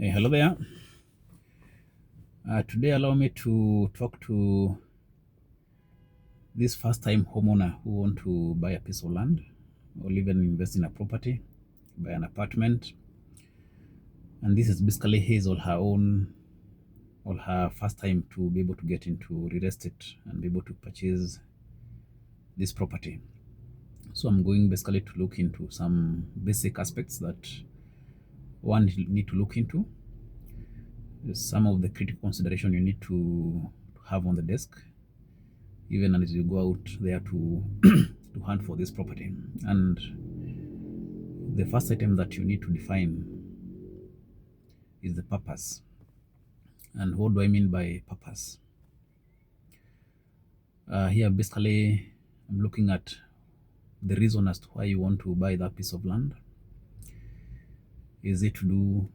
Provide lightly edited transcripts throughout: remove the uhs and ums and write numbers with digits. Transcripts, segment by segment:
Hello there. Today, allow me to talk to this first-time homeowner who want to buy a piece of land or even invest in a property, buy an apartment. And this is basically his or her first time to be able to get into real estate and be able to purchase this property. So I'm going basically to look into some basic aspects that one need to look into. Some of the critical consideration you need to have on the desk, even as you go out there to to hunt for this property. And the first item that you need to define is the purpose. And what do I mean by purpose? Here basically I'm looking at the reason as to why you want to buy that piece of land. Is it to do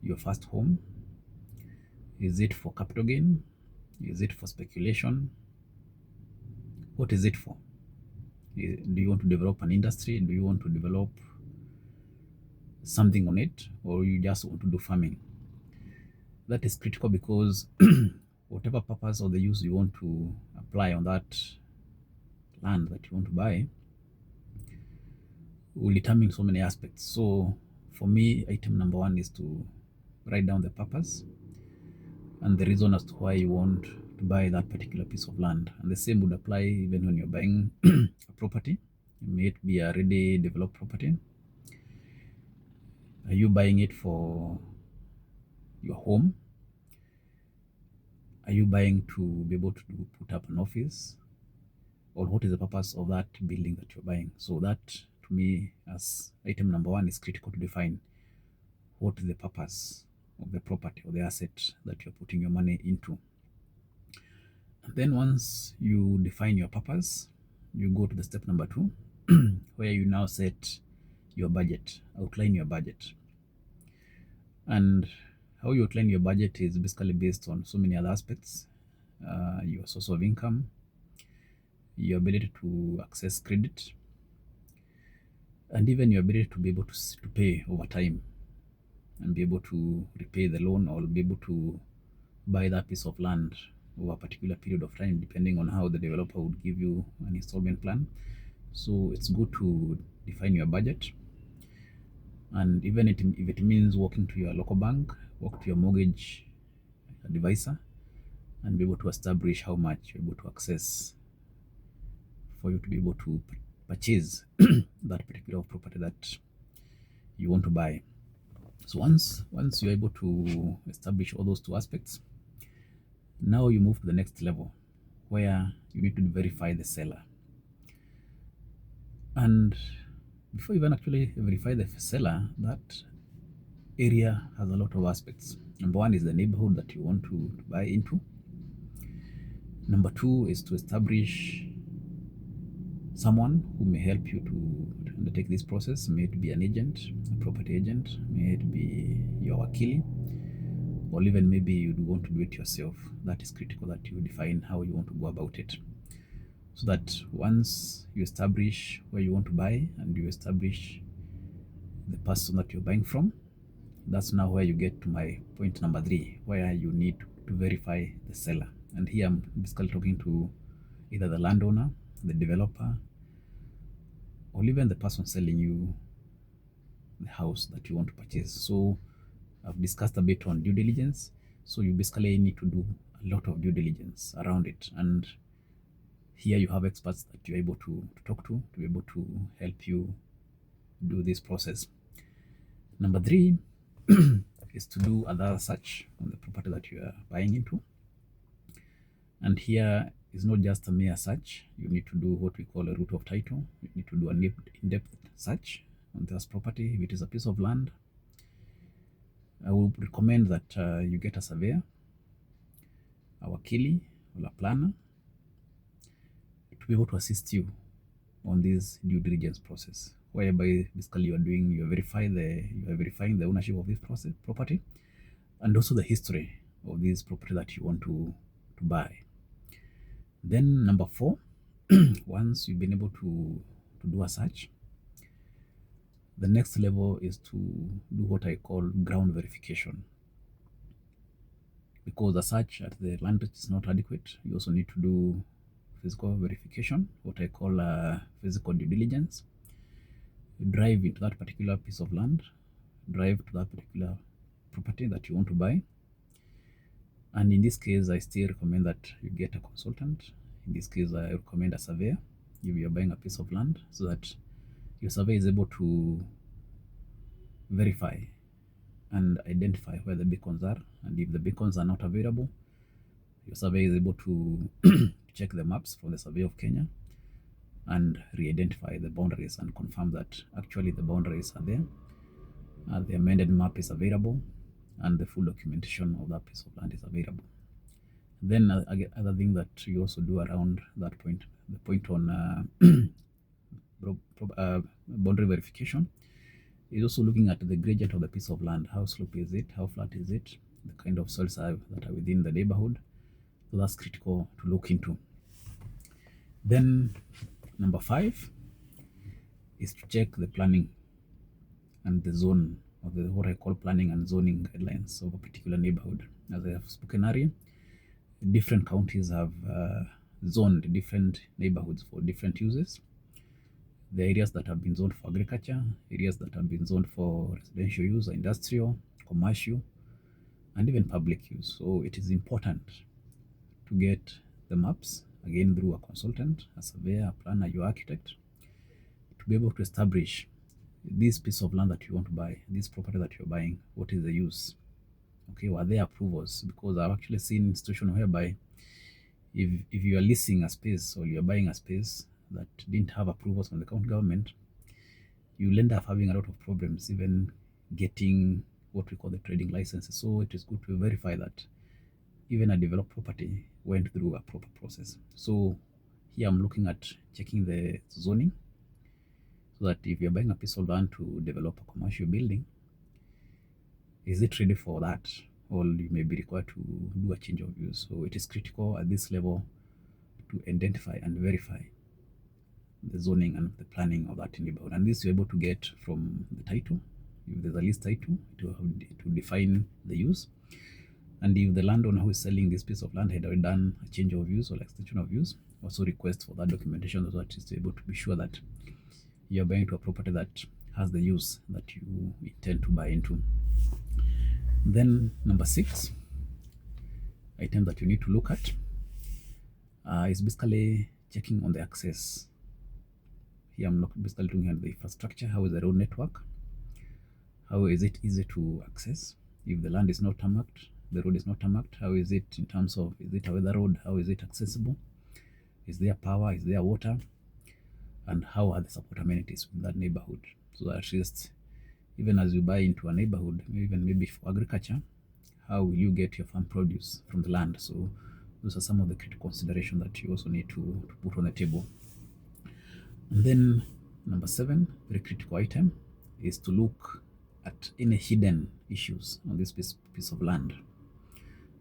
your first home? Is it for capital gain? Is it for speculation? What is it for? Do you want to develop an industry? Do you want to develop something on it? Or you just want to do farming? That is critical because whatever purpose or the use you want to apply on that land that you want to buy will determine so many aspects. So for me, item number one is to write down the purpose and the reason as to why you want to buy that particular piece of land. And the same would apply even when you're buying a property. It may be a already developed property. Are you buying it for your home? Are you buying to be able to put up an office? Or what is the purpose of that building that you're buying? So that, to me, as item number one, is critical to define what is the purpose of the property or the asset that you're putting your money into. And then once you define your purpose, you go to the step number two, where you now set your budget, outline your budget. And how you outline your budget is basically based on so many other aspects: your source of income, your ability to access credit, and even your ability to be able to pay over time and be able to repay the loan or be able to buy that piece of land over a particular period of time, depending on how the developer would give you an installment plan. So it's good to define your budget. And even if it means walking to your local bank, walk to your mortgage advisor and be able to establish how much you're able to access for you to be able to purchase that particular property that you want to buy. So once you're able to establish all those two aspects, now you move to the next level where you need to verify the seller. And before you even actually verify the seller, that area has a lot of aspects. Number one is the neighborhood that you want to buy into. Number two is to establish someone who may help you to undertake this process. May it be an agent, a property agent, may it be your wakili, or even maybe you'd want to do it yourself. That is critical that you define how you want to go about it. So that once you establish where you want to buy and you establish the person that you're buying from, that's now where you get to my point number three, where you need to verify the seller. And here I'm basically talking to either the landowner, the developer, or even the person selling you the house that you want to purchase. So I've discussed a bit on due diligence. So you basically need to do a lot of due diligence around it. And here you have experts that you're able to talk to be able to help you do this process. Number three is to do other search on the property that you are buying into. And here is not just a mere search. You need to do what we call a root of title. You need to do an in-depth search on this property. If it is a piece of land, I would recommend that you get a surveyor, a wakili, or a planner to be able to assist you on this due diligence process, whereby basically you're verifying the ownership of this property and also the history of this property that you want to buy. Then number four, once you've been able to do a search, The next level is to do what I call ground verification. Because the search at the land is not adequate, you also need to do physical verification, what I call physical due diligence. You drive into that particular piece of land, drive to that particular property that you want to buy. And in this case, I still recommend that you get a consultant. In this case, I recommend a surveyor if you're buying a piece of land, so that your surveyor is able to verify and identify where the beacons are. And if the beacons are not available, your surveyor is able to check the maps from the Survey of Kenya and re-identify the boundaries and confirm that actually the boundaries are there, the amended map is available, and the full documentation of that piece of land is available. Then other thing that you also do around that point, the point on boundary verification, is also looking at the gradient of the piece of land. How slopey is it? How flat is it? The kind of soils that are within the neighborhood. So that's critical to look into. Then number 5 is to check the planning and the zone of the what I call planning and zoning guidelines of a particular neighborhood. As I have spoken earlier, different counties have zoned different neighborhoods for different uses. The areas that have been zoned for agriculture, areas that have been zoned for residential use, industrial, commercial, and even public use. So it is important to get the maps, again through a consultant, a surveyor, a planner, your architect, to be able to establish this piece of land that you want to buy, this property that you're buying, what is the use? Okay, were there approvals? Because I've actually seen situations whereby if you are leasing a space or you're buying a space that didn't have approvals from the county government, you'll end up having a lot of problems even getting what we call the trading licenses. So it is good to verify that even a developed property went through a proper process. So here I'm looking at checking the zoning, so that if you're buying a piece of land to develop a commercial building, is it ready for that? Or you may be required to do a change of use. So it is critical at this level to identify and verify the zoning and the planning of that neighborhood. And this you're able to get from the title. If there's a lease title, it will define the use. And if the landowner who is selling this piece of land had already done a change of use or extension of use, also request for that documentation, so that is able to be sure that you're buying to a property that has the use that you intend to buy into. Then number 6 item that you need to look at is basically checking on the access. Here I'm basically looking at the infrastructure. How is the road network? How is it easy to access? If the land is not tarmacked, the road is not tarmacked, how is it in terms of, is it a weather road? How is it accessible? Is there power? Is there water? And how are the support amenities in that neighborhood? So that at least, even as you buy into a neighborhood, even maybe for agriculture, how will you get your farm produce from the land? So those are some of the critical considerations that you also need to put on the table. And then number 7, very critical item, is to look at any hidden issues on this piece of land.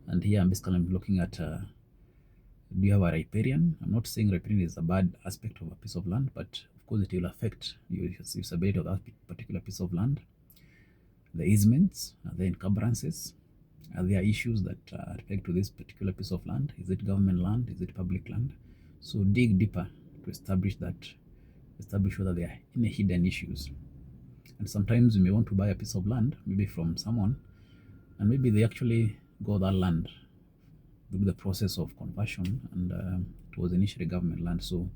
And here I'm basically looking at, do you have a riparian? I'm not saying riparian is a bad aspect of a piece of land, but of course it will affect your usability of that particular piece of land. The easements, are there encumbrances? Are there issues that affect to this particular piece of land? Is it government land? Is it public land? So dig deeper to establish whether there are any hidden issues. And sometimes you may want to buy a piece of land, maybe from someone, and maybe they actually got that land through the process of conversion, and it was initially government land. So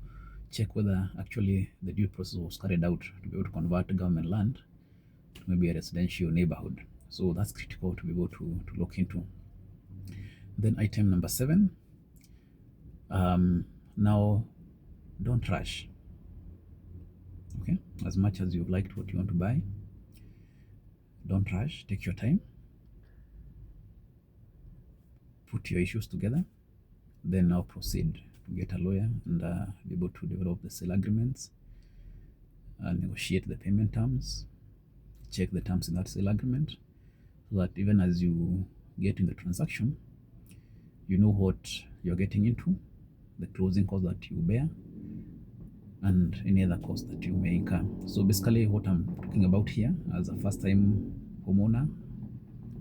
check whether actually the due process was carried out to be able to convert government land to maybe a residential neighborhood. So that's critical to be able to look into. Then item number 7, now don't rush. Okay, as much as you've liked what you want to buy, don't rush, take your time, put your issues together, then now proceed to get a lawyer and be able to develop the sale agreements, negotiate the payment terms, check the terms in that sale agreement, so that even as you get in the transaction, you know what you're getting into, the closing costs that you bear, and any other cost that you may incur. So basically what I'm talking about here, as a first-time homeowner,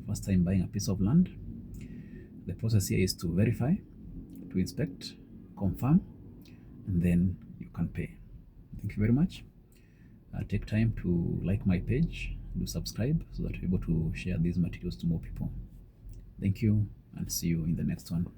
first time buying a piece of land, the process here is to verify, to inspect, confirm, and then you can pay. Thank you very much. Take time to like my page, do subscribe so that we're able to share these materials to more people. Thank you, and see you in the next one.